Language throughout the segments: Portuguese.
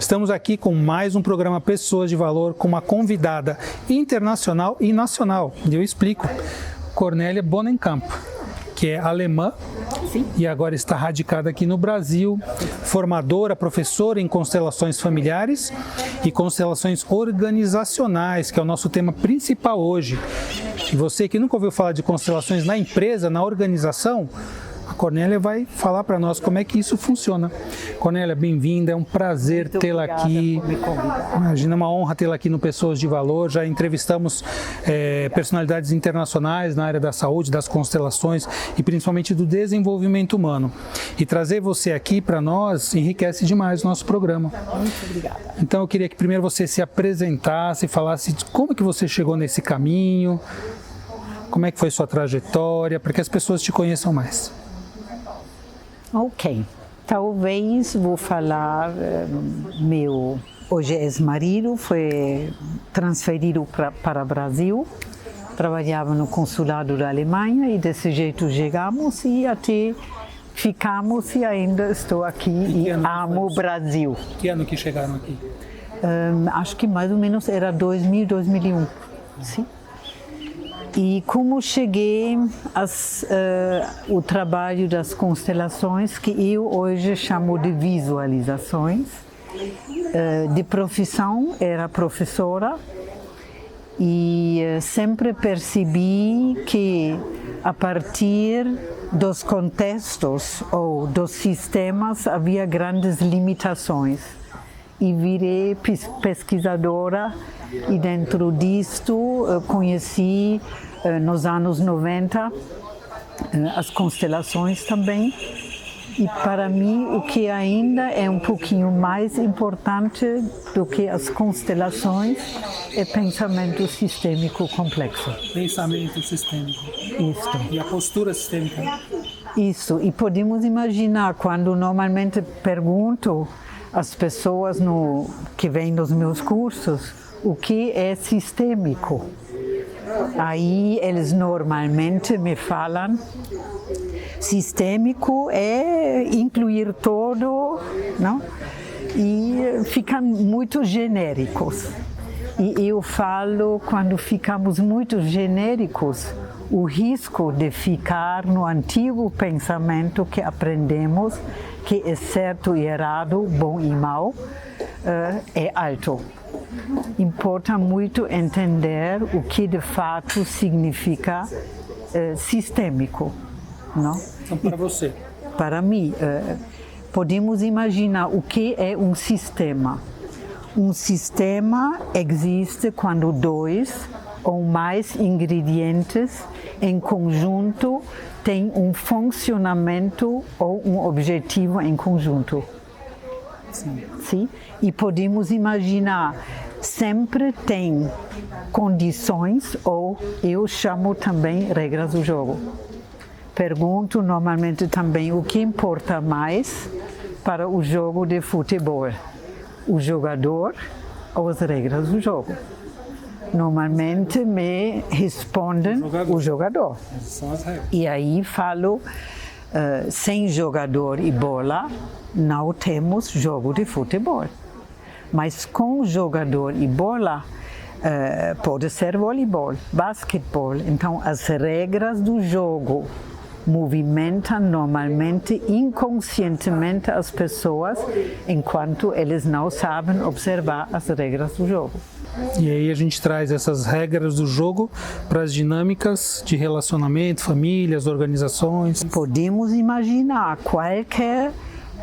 Estamos aqui com mais um programa Pessoas de Valor com uma convidada internacional e nacional. E eu explico. Cornélia Bonenkamp, que é alemã. Sim. E agora está radicada aqui no Brasil, formadora, professora em constelações familiares e constelações organizacionais, que é o nosso tema principal hoje. E você que nunca ouviu falar de constelações na empresa, na organização, a Cornélia vai falar para nós como é que isso funciona. Cornélia, bem-vinda, é um prazer tê-la aqui. Imagina, uma honra tê-la aqui no Pessoas de Valor. Já entrevistamos personalidades internacionais na área da saúde, das constelações e principalmente do desenvolvimento humano. E trazer você aqui para nós enriquece demais o nosso programa. Muito obrigada. Então eu queria que primeiro você se apresentasse, falasse de como que você chegou nesse caminho, como é que foi sua trajetória, para que as pessoas te conheçam mais. Ok, talvez vou falar, meu hoje ex-marido foi transferido para o Brasil, trabalhava no consulado da Alemanha e desse jeito chegamos e até ficamos e ainda estou aqui e amo o Brasil. Que ano que chegaram aqui? Acho que mais ou menos era 2000, 2001, sim. E como cheguei o trabalho das constelações, que eu hoje chamo de visualizações, de profissão era professora e sempre percebi que a partir dos contextos ou dos sistemas havia grandes limitações e virei pesquisadora. E dentro disto conheci nos anos 90 as constelações também. E para mim o que ainda é um pouquinho mais importante do que as constelações é pensamento sistêmico complexo. Pensamento sistêmico. Isto. E a postura sistêmica. Isso. E podemos imaginar quando normalmente pergunto às pessoas que vêm nos meus cursos o que é sistêmico. Aí eles normalmente me falam, sistêmico é incluir todo, não? E ficam muito genéricos. E eu falo, quando ficamos muito genéricos, o risco de ficar no antigo pensamento que aprendemos, que é certo e errado, bom e mal, é alto. Importa muito entender o que de fato significa sistêmico, não? Então, para você? Para mim, podemos imaginar o que é um sistema. Um sistema existe quando dois ou mais ingredientes em conjunto têm um funcionamento ou um objetivo em conjunto. Sim? E podemos imaginar, sempre tem condições, ou eu chamo também regras do jogo. Pergunto normalmente também o que importa mais para o jogo de futebol, o jogador ou as regras do jogo. Normalmente me respondem o jogador. São as regras. E aí falo, sem jogador e bola, não temos jogo de futebol. Mas com jogador e bola, pode ser voleibol, basquetebol. Então, as regras do jogo movimentam normalmente inconscientemente as pessoas, enquanto eles não sabem observar as regras do jogo. E aí a gente traz essas regras do jogo para as dinâmicas de relacionamento, famílias, organizações. Podemos imaginar qualquer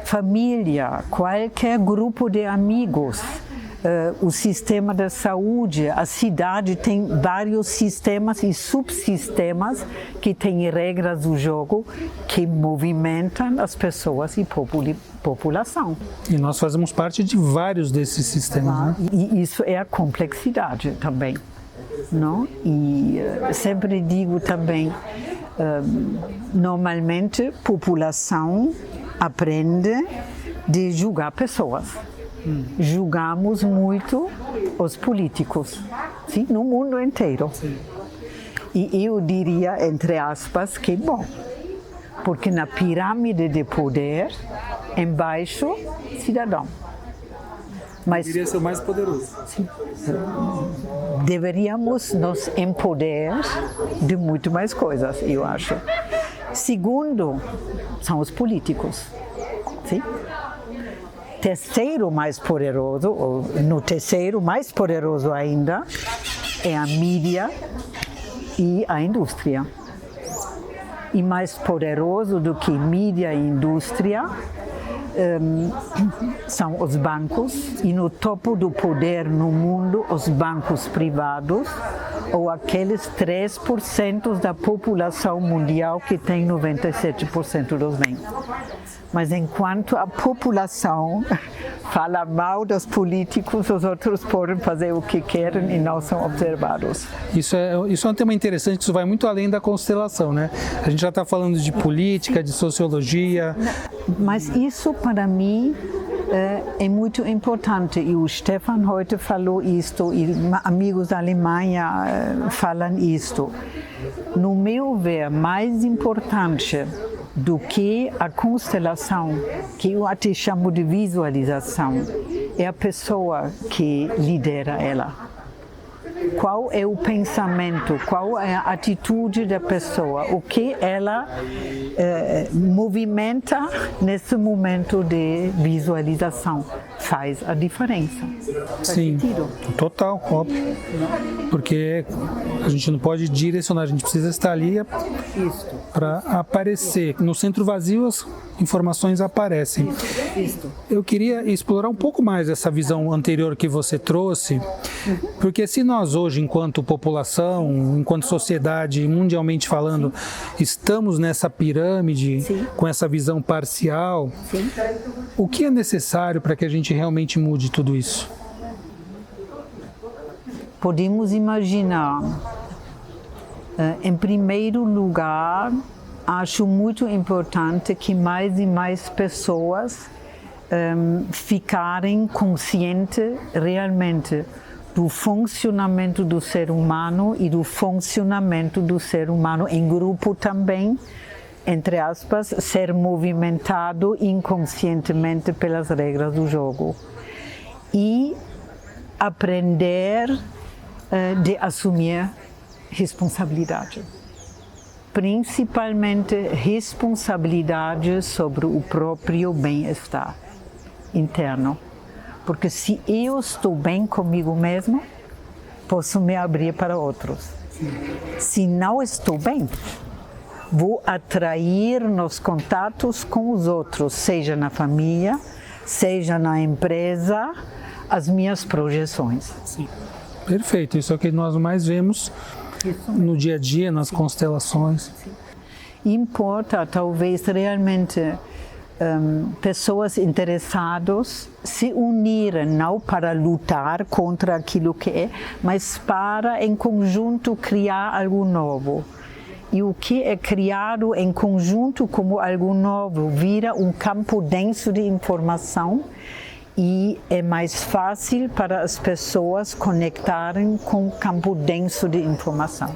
família, qualquer grupo de amigos, o sistema da saúde, a cidade tem vários sistemas e subsistemas que têm regras do jogo que movimentam as pessoas e população. E nós fazemos parte de vários desses sistemas, né? E isso é a complexidade também, não? E sempre digo também, normalmente a população aprende de julgar pessoas. Julgamos muito os políticos, sim, no mundo inteiro. Sim. E eu diria, entre aspas, que bom, porque na pirâmide de poder, embaixo, cidadão. Mas deveria ser o mais poderoso. deveríamos nos empoderar de muito mais coisas, eu acho. Segundo, são os políticos. Sim? Terceiro mais poderoso, ou no terceiro mais poderoso ainda, é a mídia e a indústria. E mais poderoso do que mídia e indústria são os bancos, e no topo do poder no mundo, os bancos privados, ou aqueles 3% da população mundial que tem 97% dos bens. Mas enquanto a população fala mal dos políticos, os outros podem fazer o que querem e não são observados. Isso é um tema interessante, que isso vai muito além da constelação, né? A gente já está falando de política, de sociologia. Mas isso, para mim, é muito importante. E o Stefan heute falou isto, e amigos da Alemanha falam isto. No meu ver, mais importante do que a constelação, que eu até chamo de visualização, é a pessoa que lidera ela. Qual é o pensamento, qual é a atitude da pessoa, o que ela movimenta nesse momento de visualização faz a diferença. Sim, total, óbvio. Porque a gente não pode direcionar, a gente precisa estar ali para aparecer. No centro vazio as informações aparecem. Eu queria explorar um pouco mais essa visão anterior que você trouxe, porque se nós hoje, enquanto população, enquanto sociedade, mundialmente falando, estamos nessa pirâmide, com essa visão parcial, o que é necessário para que a gente realmente mude tudo isso? Podemos imaginar, em primeiro lugar, acho muito importante que mais e mais pessoas ficarem conscientes realmente do funcionamento do ser humano e do funcionamento do ser humano em grupo também, entre aspas, ser movimentado inconscientemente pelas regras do jogo. E aprender de assumir responsabilidade. Principalmente responsabilidade sobre o próprio bem-estar interno. Porque se eu estou bem comigo mesmo, posso me abrir para outros. Se não estou bem, vou atrair nos contatos com os outros, seja na família, seja na empresa, as minhas projeções. Sim. Perfeito, isso é o que nós mais vemos no dia a dia, nas constelações. Importa, talvez, realmente pessoas interessadas se unirem, não para lutar contra aquilo que é, mas para, em conjunto, criar algo novo. E o que é criado em conjunto como algo novo vira um campo denso de informação e é mais fácil para as pessoas conectarem com o campo denso de informação.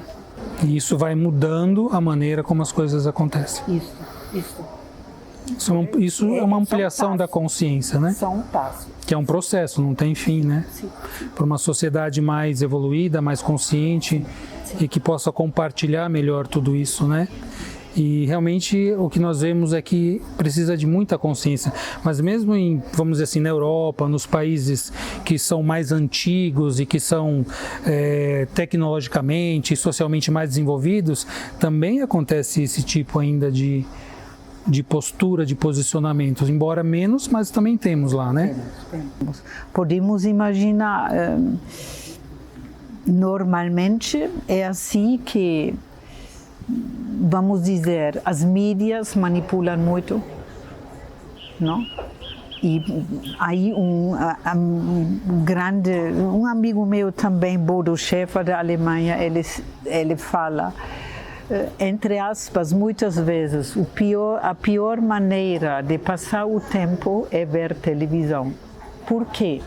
E isso vai mudando a maneira como as coisas acontecem. Isso é uma ampliação da consciência, né? São passos. Que é um processo, não tem fim, né? Para uma sociedade mais evoluída, mais consciente e que possa compartilhar melhor tudo isso, né? E realmente o que nós vemos é que precisa de muita consciência. Mas mesmo em, vamos dizer assim, na Europa, nos países que são mais antigos e que são tecnologicamente e socialmente mais desenvolvidos, também acontece esse tipo ainda de postura, de posicionamentos, embora menos, mas também temos lá, né? Temos. Podemos imaginar, normalmente é assim que, vamos dizer, as mídias manipulam muito, não? E aí um amigo meu também, Bodo Schäfer da Alemanha, ele fala, entre aspas, muitas vezes, a pior maneira de passar o tempo é ver televisão. Por quê?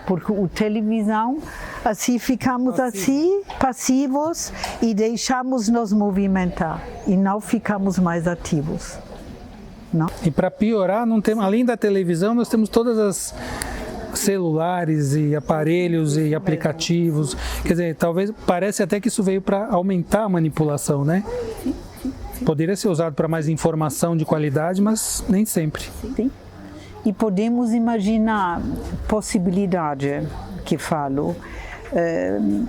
Porque a televisão, assim ficamos assim, passivos, e deixamos nos movimentar, e não ficamos mais ativos. Não? E para piorar, não tem, além da televisão, nós temos todas celulares e aparelhos e aplicativos. Quer dizer, talvez, parece até que isso veio para aumentar a manipulação, né? Poderia ser usado para mais informação de qualidade, mas nem sempre. Sim. E podemos imaginar possibilidade que falo.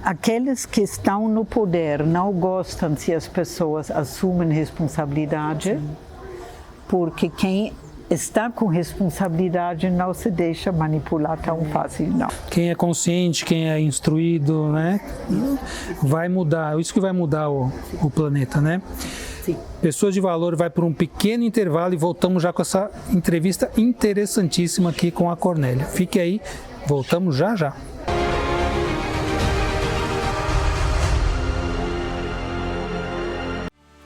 Aqueles que estão no poder não gostam se as pessoas assumem responsabilidade, porque quem está com responsabilidade não se deixa manipular tão fácil, não. Quem é consciente, quem é instruído, né, vai mudar, isso que vai mudar o planeta, né? Sim. Pessoas de Valor vai por um pequeno intervalo e voltamos já com essa entrevista interessantíssima aqui com a Cornélia. Fique aí, voltamos já já.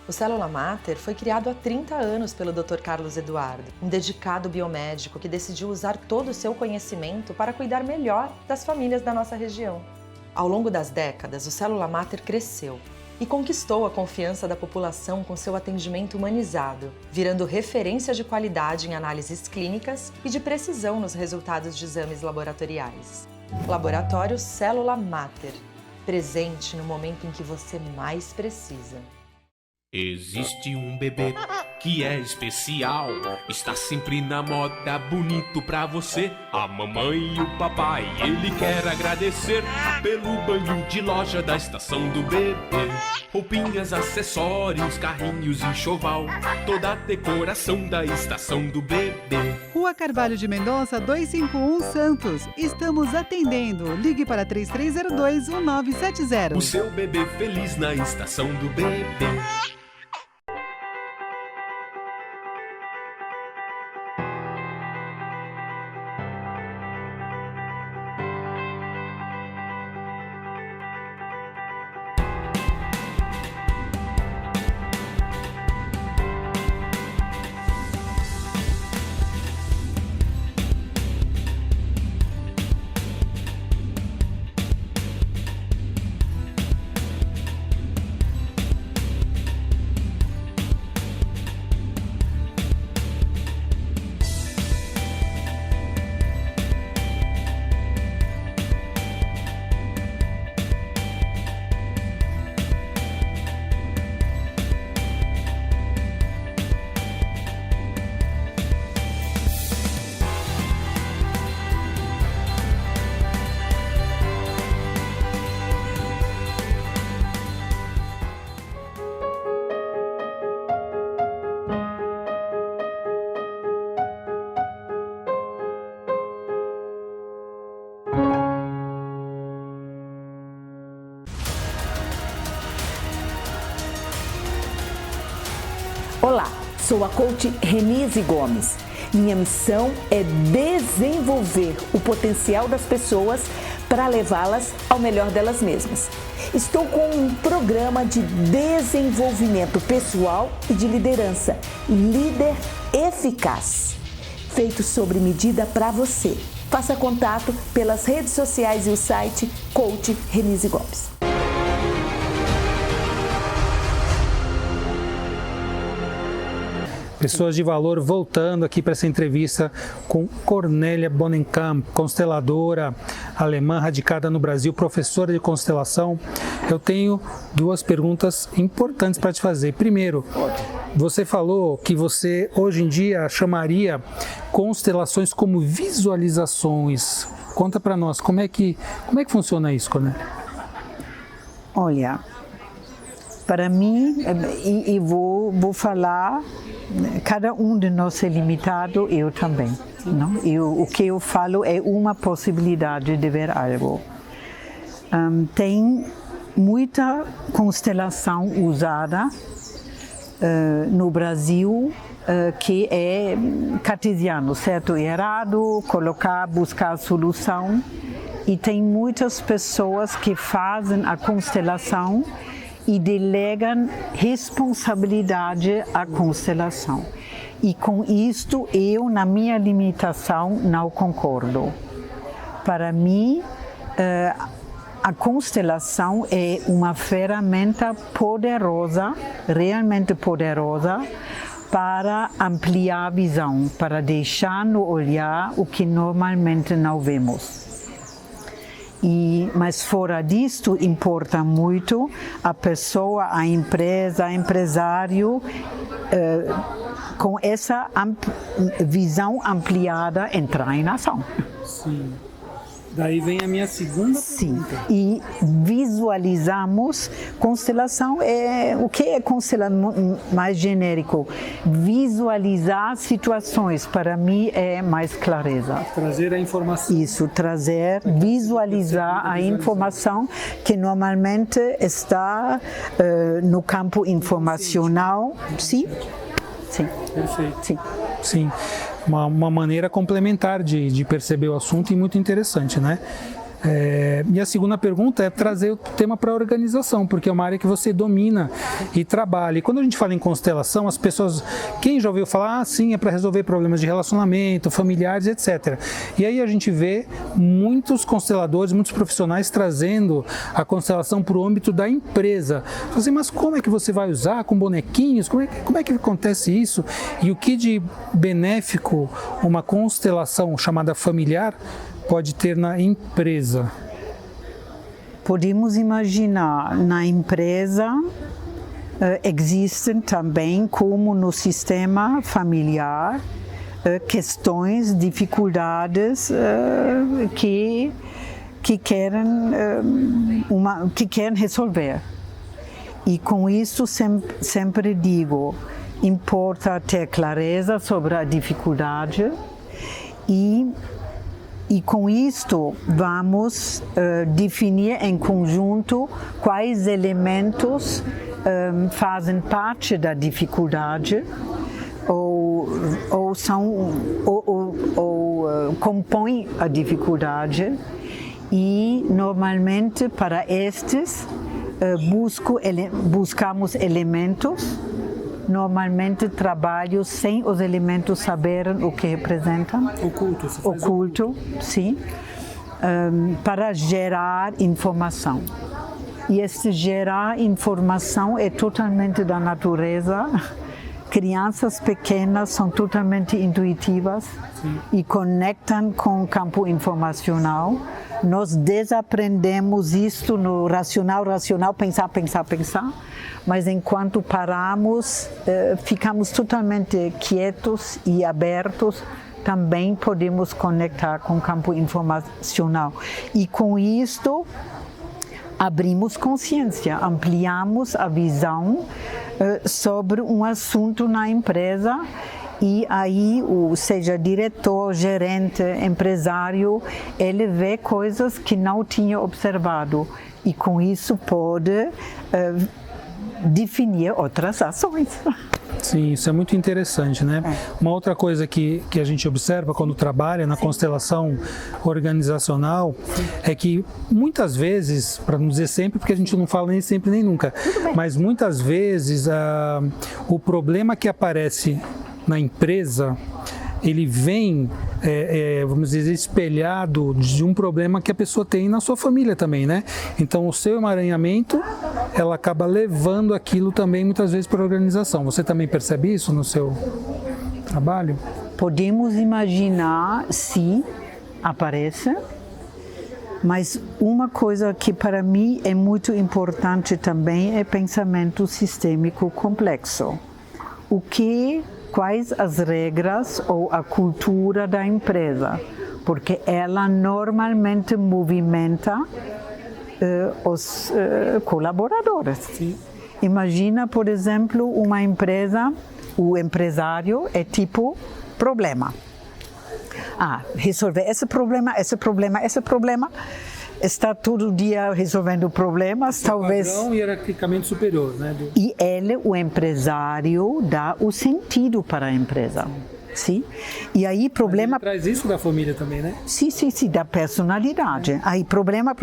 O Célula Mater foi criado há 30 anos pelo Dr. Carlos Eduardo, um dedicado biomédico que decidiu usar todo o seu conhecimento para cuidar melhor das famílias da nossa região. Ao longo das décadas, o Célula Mater cresceu e conquistou a confiança da população com seu atendimento humanizado, virando referência de qualidade em análises clínicas e de precisão nos resultados de exames laboratoriais. Laboratório Célula Mater, presente no momento em que você mais precisa. Existe um bebê que é especial, está sempre na moda, bonito pra você. A mamãe e o papai, ele quer agradecer pelo banho de loja da estação do bebê. Roupinhas, acessórios, carrinhos, enxoval, toda a decoração da estação do bebê. Rua Carvalho de Mendonça, 251 Santos. Estamos atendendo. Ligue para 3302-1970. O seu bebê feliz na estação do bebê. Olá, sou a coach Renise Gomes. Minha missão é desenvolver o potencial das pessoas para levá-las ao melhor delas mesmas. Estou com um programa de desenvolvimento pessoal e de liderança, Líder Eficaz, feito sobre medida para você. Faça contato pelas redes sociais e o site Coach Renise Gomes. Pessoas de Valor voltando aqui para essa entrevista com Cornélia Bonenkamp, consteladora alemã radicada no Brasil, professora de constelação. Eu tenho duas perguntas importantes para te fazer. Primeiro, você falou que você hoje em dia chamaria constelações como visualizações. Conta para nós, como é que funciona isso, Cornélia? Olha, para mim, e vou falar, cada um de nós é limitado, eu também. Não? O que eu falo é uma possibilidade de ver algo. Tem muita constelação usada no Brasil que é cartesiano, certo e errado, buscar a solução. E tem muitas pessoas que fazem a constelação e delegam responsabilidade à constelação. E com isto, eu, na minha limitação, não concordo. Para mim, a constelação é uma ferramenta poderosa, realmente poderosa, para ampliar a visão, para deixar no olhar o que normalmente não vemos. Mas fora disto, importa muito a pessoa, a empresa, o empresário, com essa visão ampliada, entrar em ação. Sim. Daí vem a minha segunda pergunta. E visualizamos constelação, o que é constelação mais genérico? Visualizar situações, para mim é mais clareza. Trazer a informação. Isso, visualizar a informação que normalmente está no campo informacional. Sim? Sim. Perfeito. Sim. Sim. Uma maneira complementar de perceber o assunto e muito interessante, né? E a segunda pergunta é trazer o tema para a organização, porque é uma área que você domina e trabalha. E quando a gente fala em constelação, as pessoas, quem já ouviu falar, sim, é para resolver problemas de relacionamento, familiares, etc. E aí a gente vê muitos consteladores, muitos profissionais trazendo a constelação para o âmbito da empresa. Assim, mas como é que você vai usar com bonequinhos? Como é que acontece isso? E o que de benéfico uma constelação chamada familiar pode ter na empresa? Podemos imaginar, na empresa existem também, como no sistema familiar, questões, dificuldades que querem resolver. E com isso sempre digo, importa ter clareza sobre a dificuldade e com isto vamos definir em conjunto quais elementos fazem parte da dificuldade ou compõem a dificuldade e normalmente para estes buscamos elementos. Normalmente trabalho sem os elementos saberem o que representam. Oculto, sim. Para gerar informação. E este gerar informação é totalmente da natureza. Crianças pequenas são totalmente intuitivas e conectam com o campo informacional. Nós desaprendemos isto no racional, pensar. Mas enquanto paramos, ficamos totalmente quietos e abertos, também podemos conectar com o campo informacional. E com isto, abrimos consciência, ampliamos a visão sobre um assunto na empresa e aí, seja diretor, gerente, empresário, ele vê coisas que não tinha observado e com isso pode definir outras ações. Sim, isso é muito interessante, né? Uma outra coisa que a gente observa quando trabalha na constelação organizacional é que muitas vezes, para não dizer sempre, porque a gente não fala nem sempre nem nunca, mas muitas vezes o problema que aparece na empresa, ele vem, vamos dizer, espelhado de um problema que a pessoa tem na sua família também, né? Então, o seu emaranhamento, ela acaba levando aquilo também, muitas vezes, para a organização. Você também percebe isso no seu trabalho? Podemos imaginar se aparece, mas uma coisa que para mim é muito importante também é pensamento sistêmico complexo. Quais as regras ou a cultura da empresa, porque ela normalmente movimenta os colaboradores. Sim. Imagina, por exemplo, uma empresa, o empresário é tipo problema. Resolver esse problema, está todo dia resolvendo problemas, talvez. Padrão hierarquicamente superior, né? E ele, o empresário, dá o sentido para a empresa. Sim? E aí problema. Ele traz isso da família também, né? Sim, da personalidade. Aí problema,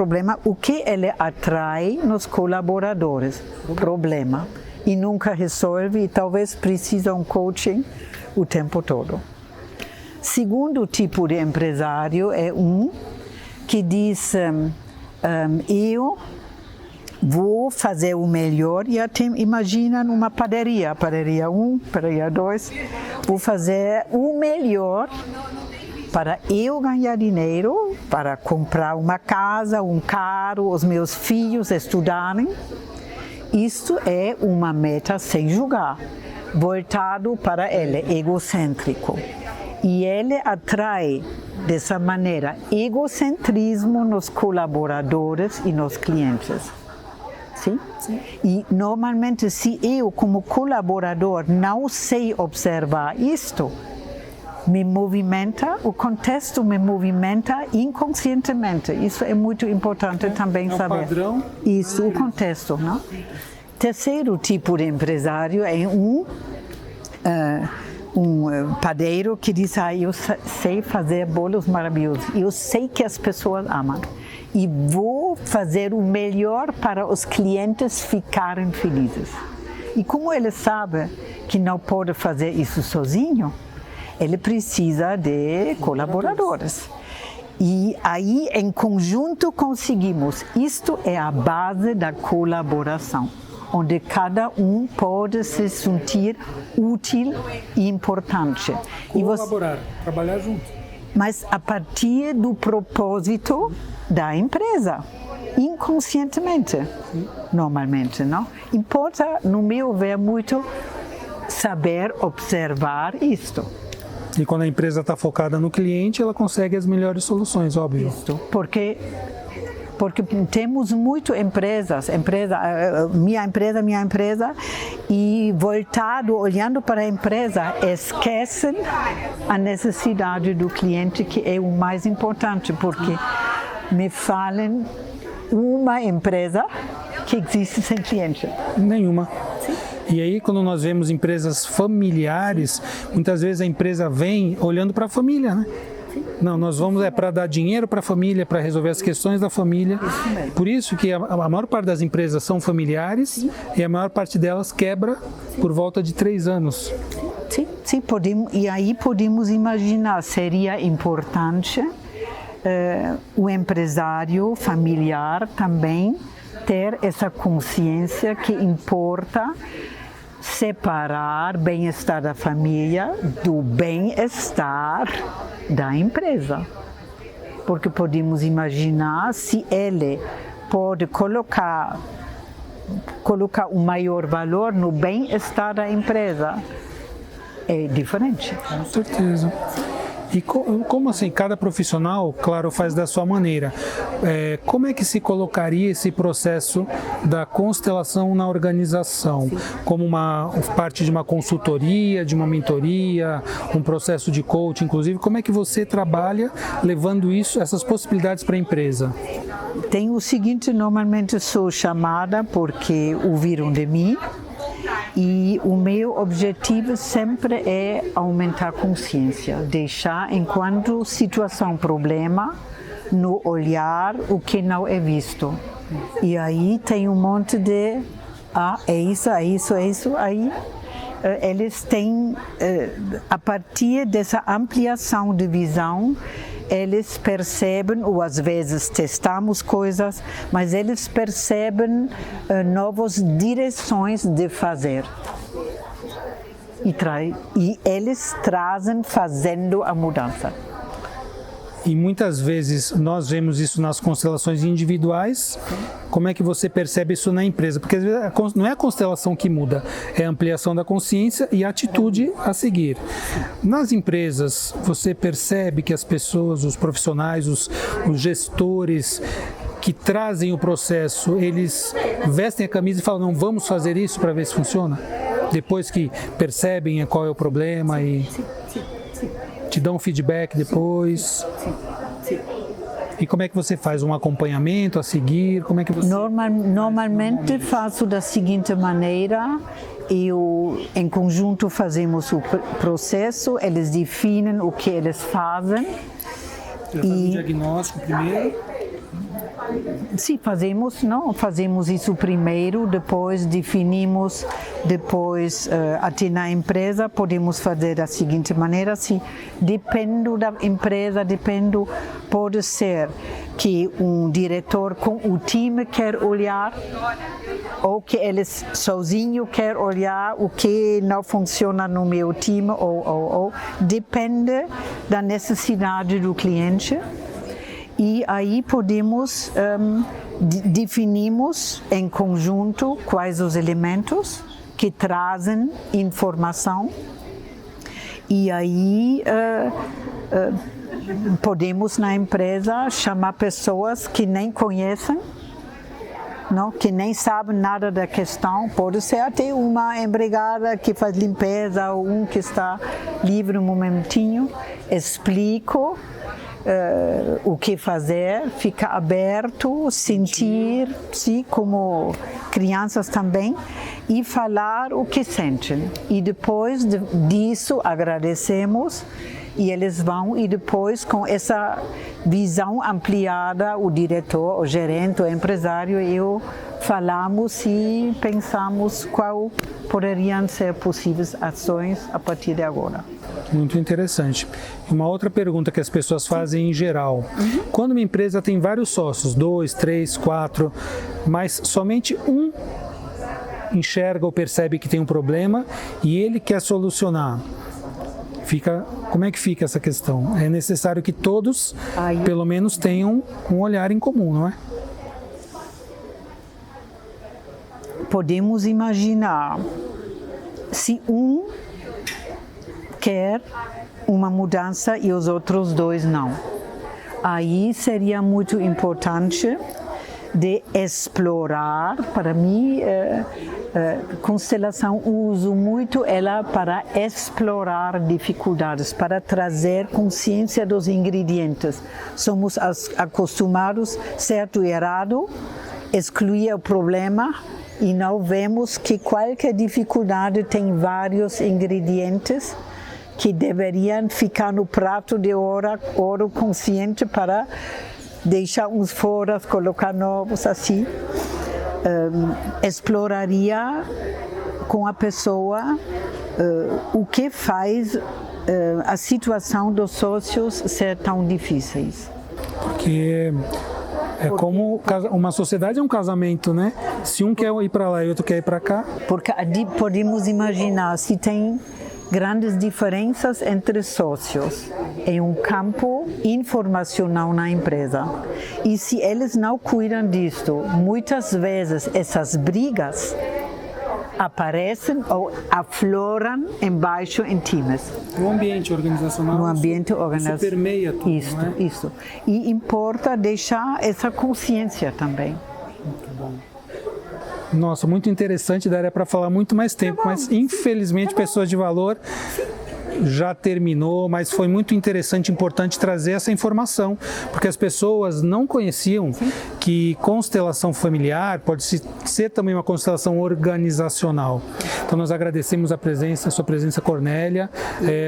o que ele atrai nos colaboradores? Problema. E nunca resolve e talvez precisa um coaching o tempo todo. Segundo tipo de empresário é que diz, eu vou fazer o melhor e até imagina numa padaria 1, padaria 2, vou fazer o melhor para eu ganhar dinheiro, para comprar uma casa, um carro, os meus filhos estudarem. Isto é uma meta sem julgar, voltado para ele, egocêntrico. E ele atrai, dessa maneira, egocentrismo nos colaboradores e nos clientes. Sim? Sim. E normalmente, se eu, como colaborador, não sei observar isto, me movimenta, o contexto me movimenta inconscientemente. Isso é muito importante também saber. Padrão. Isso, o contexto, não? Terceiro tipo de empresário é um padeiro que diz, eu sei fazer bolos maravilhosos, eu sei que as pessoas amam e vou fazer o melhor para os clientes ficarem felizes. E como ele sabe que não pode fazer isso sozinho, ele precisa de colaboradores. E aí, em conjunto, conseguimos. Isto é a base da colaboração, onde cada um pode se sentir útil e importante. Colaborar, trabalhar junto. Mas a partir do propósito da empresa, inconscientemente, normalmente, não? Importa, no meu ver, muito saber observar isto. E quando a empresa está focada no cliente, ela consegue as melhores soluções, óbvio. Isto, porque temos muito minha empresa, e voltado, olhando para a empresa, esquecem a necessidade do cliente, que é o mais importante, porque me falem uma empresa que existe sem cliente. Nenhuma. Sim. E aí, quando nós vemos empresas familiares, muitas vezes a empresa vem olhando para a família, né? Não, nós vamos para dar dinheiro para a família, para resolver as questões da família. Por isso que a maior parte das empresas são familiares e a maior parte delas quebra por volta de 3 anos. Sim, podemos, e aí podemos imaginar, seria importante o empresário familiar também ter essa consciência que importa separar bem-estar da família do bem-estar da empresa. Porque podemos imaginar, se ele pode colocar o maior valor no bem-estar da empresa, é diferente. Com certeza. E como assim, cada profissional, claro, faz da sua maneira. Como é que se colocaria esse processo da constelação na organização? Sim. Como uma parte de uma consultoria, de uma mentoria, um processo de coaching, inclusive? Como é que você trabalha levando essas possibilidades para a empresa? Tem o seguinte, normalmente sou chamada porque ouviram de mim. E o meu objetivo sempre é aumentar a consciência, deixar enquanto situação, problema, no olhar o que não é visto. E aí tem um monte de, é isso, aí eles têm, a partir dessa ampliação de visão, eles percebem, ou às vezes testamos coisas, mas eles percebem novas direções de fazer. E eles trazem fazendo a mudança. E muitas vezes nós vemos isso nas constelações individuais. Como é que você percebe isso na empresa? Porque às vezes não é a constelação que muda, é a ampliação da consciência e a atitude a seguir. Nas empresas, você percebe que as pessoas, os profissionais, os gestores que trazem o processo, eles vestem a camisa e falam, não, vamos fazer isso para ver se funciona? Depois que percebem qual é o problema e te dão um feedback depois. Sim. E como é que você faz um acompanhamento a seguir? Como é que você... Normalmente faço da seguinte maneira: em conjunto fazemos o processo, eles definem o que eles fazem. Já faz um diagnóstico primeiro? Sim, fazemos isso primeiro, depois definimos, até na empresa podemos fazer da seguinte maneira, se depende da empresa, pode ser que um diretor com o time quer olhar, ou que ele sozinho quer olhar o que não funciona no meu time, ou depende da necessidade do cliente. E aí podemos definimos em conjunto quais os elementos que trazem informação, e aí podemos na empresa chamar pessoas que nem conhecem, não, que nem sabem nada da questão. Pode ser até uma empregada que faz limpeza ou um que está livre um momentinho. Explico o que fazer, fica aberto, sentir-se como crianças também e falar o que sentem. E depois disso agradecemos e eles vão, e depois com essa visão ampliada, o diretor, o gerente, o empresário e eu falamos e pensamos qual poderiam ser possíveis ações a partir de agora. Muito interessante. Uma outra pergunta que as pessoas fazem em geral. Quando uma empresa tem vários sócios, 2, 3, 4, mas somente um enxerga ou percebe que tem um problema e ele quer solucionar, como é que fica essa questão? É necessário que todos, pelo menos, tenham um olhar em comum, não é? Podemos imaginar, se um quer uma mudança e os outros dois não. Aí seria muito importante de explorar. Para mim, constelação uso muito ela para explorar dificuldades, para trazer consciência dos ingredientes. Somos acostumados, certo e errado, excluir o problema e não vemos que qualquer dificuldade tem vários ingredientes que deveriam ficar no prato de ouro consciente para deixar uns fora, colocar novos assim. Exploraria com a pessoa o que faz a situação dos sócios ser tão difíceis. Porque como uma sociedade é um casamento, né? Se um quer ir para lá e outro quer ir para cá. Porque podemos imaginar se tem grandes diferenças entre sócios em um campo informacional na empresa. E se eles não cuidam disto, muitas vezes essas brigas aparecem ou afloram embaixo em times. No ambiente organizacional, no ambiente organizacional, isso permeia tudo, isso, né? Isso. E importa deixar essa consciência também. Muito bom. Nossa, muito interessante, daria para falar muito mais tempo, mas infelizmente Pessoas de Valor já terminou, mas foi muito interessante, importante trazer essa informação, porque as pessoas não conheciam que constelação familiar pode ser também uma constelação organizacional. Então nós agradecemos a sua presença, Cornélia,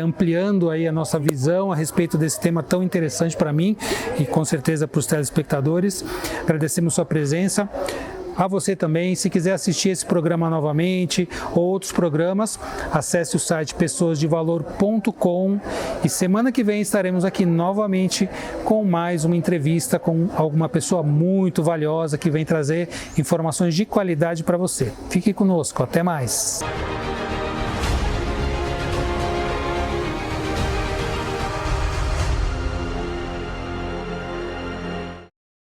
ampliando aí a nossa visão a respeito desse tema tão interessante para mim e com certeza para os telespectadores. Agradecemos sua presença. A você também, se quiser assistir esse programa novamente ou outros programas, acesse o site pessoasdevalor.com e semana que vem estaremos aqui novamente com mais uma entrevista com alguma pessoa muito valiosa que vem trazer informações de qualidade para você. Fique conosco, até mais!